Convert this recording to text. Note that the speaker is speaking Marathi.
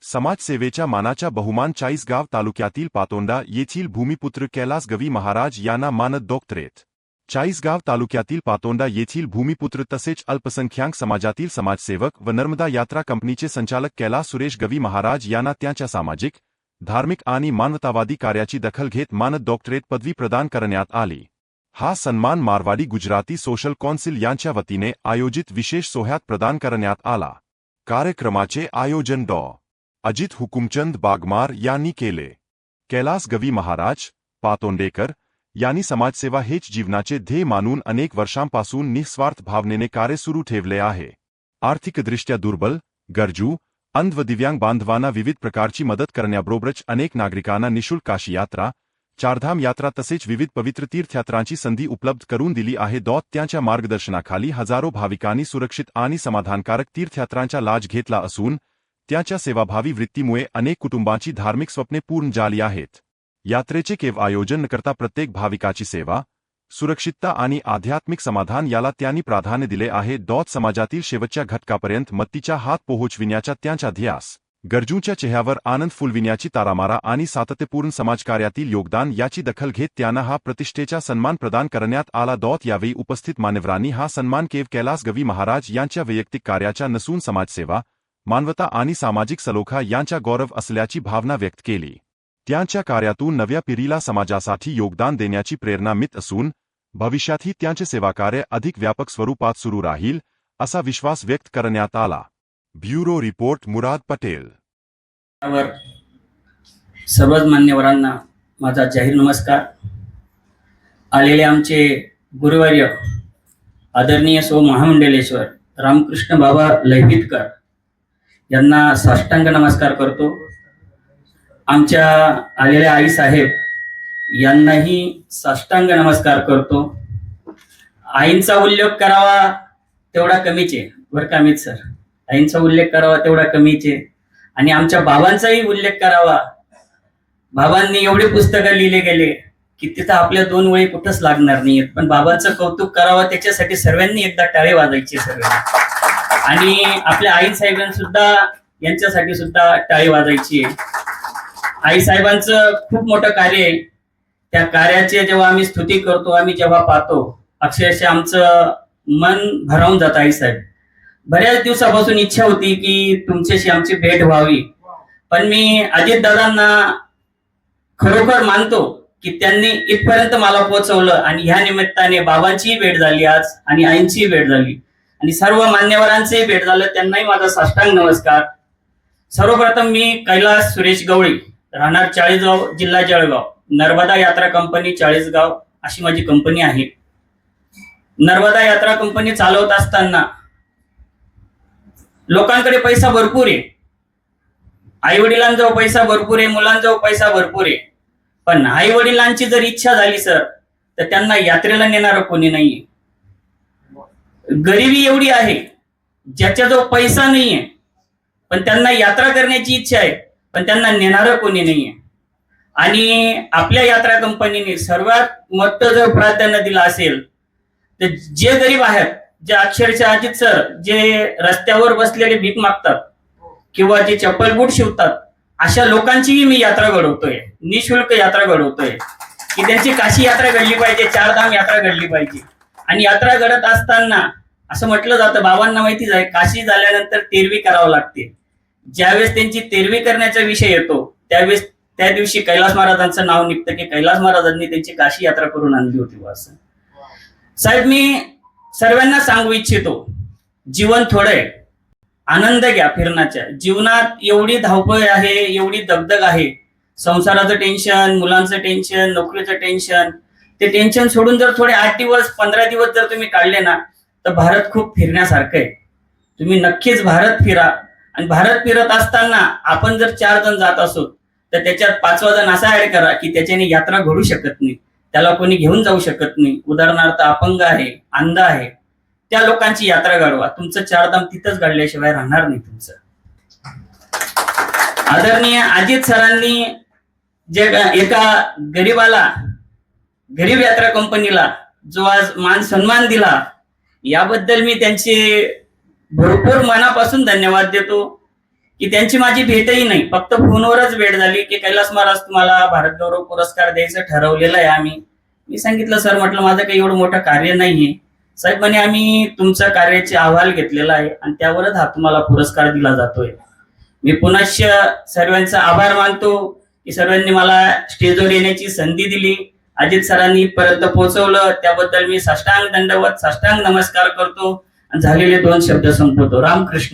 समाजसेवेच्या मानाच्या बहुमान चाळीसगाव तालुक्यातील पातोंडा येथील भूमिपुत्र कैलास गवी महाराज यांना मानद डॉक्टरेट। चाळीसगाव तालुक्यातील पातोंडा येथील भूमिपुत्र तसेच अल्पसंख्याक समाजातील समाजसेवक व नर्मदा यात्रा कंपनीचे संचालक कैलास सुरेश गवी महाराज यांना त्यांच्या सामाजिक, धार्मिक आणि मानवतावादी कार्याची दखल घेत मानद डॉक्टरेट पदवी प्रदान करण्यात आली। हा सन्मान मारवाडी गुजराती सोशल कौन्सिल यांच्या वतीने आयोजित विशेष सोहळ्यात प्रदान करण्यात आला। कार्यक्रमाचे आयोजन डॉ. अजित हुकुमचंद बागमार यांनी केले। कैलास गवी महाराज पातोंडेकर यांनी समाजसेवा हेच जीवनाचे ध्येय मानून अनेक वर्षांपासून निस्वार्थ भावनेने कार्य सुरू ठेवले आहे। आर्थिकदृष्ट्या दुर्बल, गरजू, अंध व दिव्यांग बांधवांना विविध प्रकारची मदत करण्याबरोबरच अनेक नागरिकांना निःशुल्क काशी यात्रा, चारधाम यात्रा तसेच विविध पवित्र तीर्थयात्रांची संधी उपलब्ध करून दिली आहे। त्यांच्या मार्गदर्शनाखाली हजारो भाविकांनी सुरक्षित आणि समाधानकारक तीर्थयात्रांचा लाभ घेतला असून त्यांच्या सेवाभावी वृत्तीमुळे अनेक कुटुंबांची धार्मिक स्वप्ने पूर्ण झाली आहेत। यात्रेचे केवळ आयोजन न करता प्रत्येक भाविकाची सेवा, सुरक्षितता आणि आध्यात्मिक समाधान याला त्यांनी प्राधान्य दिले आहे। समाजातील शेवटच्या घटकापर्यंत मदतीचा हात पोहोचविण्याच्या त्यांच्या ध्येयास गरजूंच्या चेहऱ्यावर आनंद फुलविण्याची तारामारा आणि सातत्यपूर्ण समाजकार्यातील योगदान याची दखल घेत त्यांना हा प्रतिष्ठेचा सन्मान प्रदान करण्यात आला। यावेळी उपस्थित मान्यवरांनी हा सन्मान केवळ कैलास गवी महाराज यांच्या वैयक्तिक कार्याचा नसून समाजसेवा, मानवता आणि सामाजिक सलोखा यांचा गौरव असल्याची भावना व्यक्त केली। त्यांच्या कार्यातून नव्या पिढीला समाजासाठी योगदान देण्याची प्रेरणा मिळत असून भविष्यातही त्यांचे सेवाकार्य अधिक व्यापक स्वरूपात सुरू राहील असा विश्वास व्यक्त करण्यात आला। ब्युरो रिपोर्ट मुराद पटेल। सर्वच मान्यवरांना माझा जाहीर नमस्कार। आलेले आमचे गुरुवर्य आदरणीय सो महामंडलेश्वर रामकृष्ण बाबा लहितकर यांना साष्टांग नमस्कार करतो। आमच्या आलेल्या आई साहेब यांनाही साष्टांग नमस्कार करतो। आईंचा उल्लेख करावा तेवढा कमीच आहे बरं का अमित सर, आईंचा उल्लेख करावा तेवढा कमीच आहे। आणि आमच्या बाबांचाही उल्लेख करावा, बाबांनी एवढे पुस्तकं लिहिले गेले की तिथं आपल्या दोन वळी कुठंच लागणार नाहीत, पण बाबांचं कौतुक करावं त्याच्यासाठी सर्वांनी एकदा टाळे वाजायचे सर्व। आणि आपल्या आई साहेबांना सुद्धा यांच्यासाठी सुद्धा टाळी वाजायची आहे। आई साहेबांचं खूप मोठं कार्य आहे, त्या कार्याचे जेव्हा आम्ही स्तुती करतो, आम्ही जेव्हा पाहतो, अक्षरशः आमचं मन भरावून जातं। आई साहेब बऱ्याच दिवसापासून इच्छा होती की तुमच्याशी आमची भेट व्हावी, पण मी अजितदादांना खरोखर मानतो की त्यांनी इथपर्यंत मला पोहोचवलं आणि ह्या निमित्ताने बाबांचीही भेट झाली आज आणि आईंचीही भेट झाली आणि सर्व मान्यवरांचेही भेट झालं, त्यांनाही माझा साष्टांग नमस्कार। सर्वप्रथम मी कैलास सुरेश गवळी, राहणार चाळीसगाव, जिल्हा जळगाव, नर्मदा यात्रा कंपनी चाळीसगाव अशी माझी कंपनी आहे। नर्मदा यात्रा कंपनी चालवत असताना लोकांकडे पैसा भरपूर आहे, आई वडिलांजवळ पैसा भरपूर आहे, मुलांजवळ पैसा भरपूर आहे, पण आई वडिलांची जर इच्छा झाली सर तर त्यांना यात्रेला नेणारं कोणी नाहीये। गरिबी एवढी आहे, ज्याच्याजवळ पैसा नाहीये पण त्यांना यात्रा करण्याची इच्छा आहे, पण त्यांना नेणारं कोणी नाहीये। आणि आपल्या यात्रा कंपनीने सर्वात मोठं जर प्राधान्य दिलं असेल तर जे गरीब आहेत, जे अक्षरशः अजित सर जे रस्त्यावर बसलेले भीक मागतात किंवा जे चप्पल बूट शिवतात अशा लोकांचीही मी यात्रा घडवतोय, निःशुल्क यात्रा घडवतोय की त्यांची काशी यात्रा घडली पाहिजे, चारधाम यात्रा घडली पाहिजे। आणि यात्रा घडत असताना असं म्हटलं जातं, बाबांना माहितीच आहे, काशी झाल्यानंतर तेरवी करावं लागते। ज्यावेळेस त्यांची तेरवी करण्याचा विषय येतो त्यावेळेस त्या दिवशी कैलास महाराजांचं नाव निघतं की कैलास महाराजांनी त्यांची काशी यात्रा करून आणली होती असं। साहेब मी सर्वांना सांगू इच्छितो, जीवन थोडं आहे, आनंद घ्या फिरण्याच्या। जीवनात एवढी धावपळ आहे, एवढी दगदग आहे, संसाराचं टेन्शन, मुलांचं टेन्शन, नोकरीचं टेन्शन, ते टेन्शन सोडून जर थोडे 8 दिवस 15 दिवस जर तुम्ही काढले ना तर भारत खूप फिरण्यासारखं आहे। तुम्ही नक्कीच भारत फिरा। आणि भारत फिरत असताना आपण जर 4 जण जात असो तर त्याच्यात 5वा जण असा ऍड करा की त्याच्याने यात्रा घडू शकत नाही, त्याला कोणी घेऊन जाऊ शकत नाही, उदाहरणार्थ अपंग आहे, अंध आहे, त्या लोकांची यात्रा घडवा। तुमचं चारधाम तिथंच घडल्याशिवाय राहणार नाही तुमचं। आदरणीय अजित सरांनी जे एका गरीबाला, गरीब यात्रा कंपनीला जो आज मान सन्मान दिला याबद्दल मी त्यांचे भरपूर मनापासून धन्यवाद देतो। की त्यांची माझी भेटही नाही, फक्त फोनवरच भेट झाली की कैलास महाराज तुम्हाला भारत गौरव पुरस्कार द्यायचं ठरवलेलं आहे आम्ही. मी सांगितलं सर, म्हटलं माझं काही एवढं मोठं कार्य नाहीये. साहेब म्हणे आम्ही तुमच्या कार्याचे अहवाल घेतलेला आहे आणि त्यावरच हा तुम्हाला पुरस्कार दिला जातोय. मी पुनश्च सर्वांचा आभार मानतो की सर्वांनी मला स्टेजवर येण्याची संधी दिली. अजित सरांनी इथपर्यंत पोहोचवलं, त्याबद्दल मी साष्टांग दंडवत साष्टांग नमस्कार करतो आणि झालेले 2 शब्द संपवतो. रामकृष्ण.